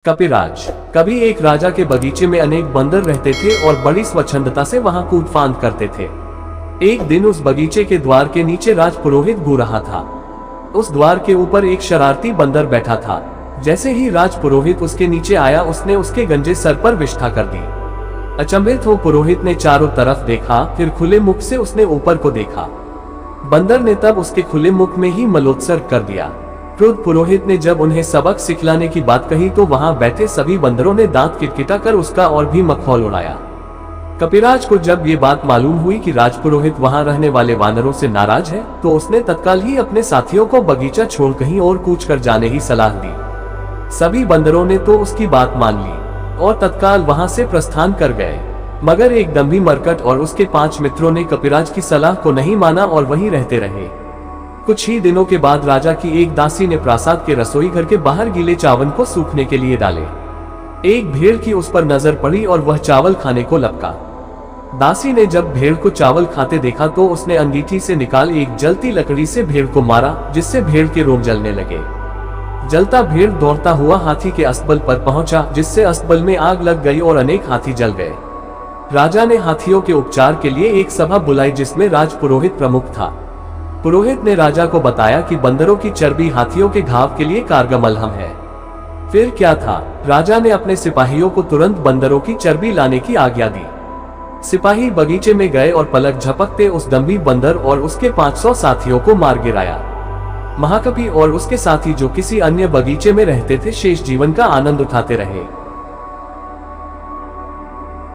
कपिराज। कभी एक राजा के बगीचे में अनेक बंदर रहते थे और बड़ी स्वच्छंदता से वहां कूद फांद करते थे। एक दिन उस बगीचे के द्वार के नीचे राज पुरोहित घूम रहा था। उस द्वार के ऊपर एक शरारती बंदर बैठा था। जैसे ही राज पुरोहित उसके नीचे आया, उसने उसके गंजे सर पर विष्ठा कर दी। अचंभित हो पुरोहित ने चारों तरफ देखा, फिर खुले मुख से उसने ऊपर को देखा। बंदर ने तब उसके खुले मुख में ही मलोत्सर्ग कर दिया। क्रुद्ध पुरोहित ने जब उन्हें सबक सिखलाने की बात कही तो वहां बैठे सभी बंदरों ने दांत किटकिटा कर उसका और भी मखौल उड़ाया। कपिराज को जब ये बात मालूम हुई कि राजपुरोहित वहां रहने वाले वानरों से नाराज है, तो उसने तत्काल ही अपने साथियों को बगीचा छोड़ कहीं और कूच कर जाने की सलाह दी। सभी बंदरों ने तो उसकी बात मान ली और तत्काल वहां से प्रस्थान कर गए। मगर एक दंभी मरकट और उसके 5 मित्रों ने कपिराज की सलाह को नहीं माना और वहीं रहते रहे। कुछ ही दिनों के बाद राजा की एक दासी ने प्रासाद के रसोई घर के बाहर गीले चावल को सूखने के लिए डाले। एक भेड़ की उस पर नजर पड़ी और वह चावल खाने को लपका। दासी ने जब भेड़ को चावल खाते देखा तो उसने अंगीठी से निकाल एक जलती लकड़ी से भेड़ को मारा, जिससे भेड़ के रोम जलने लगे। जलता भेड़ दौड़ता हुआ हाथी के अस्तबल पर पहुंचा, जिससे अस्तबल में आग लग गई और अनेक हाथी जल गए। राजा ने हाथियों के उपचार के लिए एक सभा बुलाई, जिसमें राजपुरोहित प्रमुख था। पुरोहित ने राजा को बताया कि बंदरों की चर्बी हाथियों के घाव के लिए कारगर मलहम है। फिर क्या था, राजा ने अपने सिपाहियों को तुरंत बंदरों की चर्बी लाने की आज्ञा दी। सिपाही बगीचे में गए और पलक झपकते उस दंभी बंदर और उसके 500 साथियों को मार गिराया। महाकपि और उसके साथी जो किसी अन्य बगीचे में रहते थे, शेष जीवन का आनंद उठाते रहे।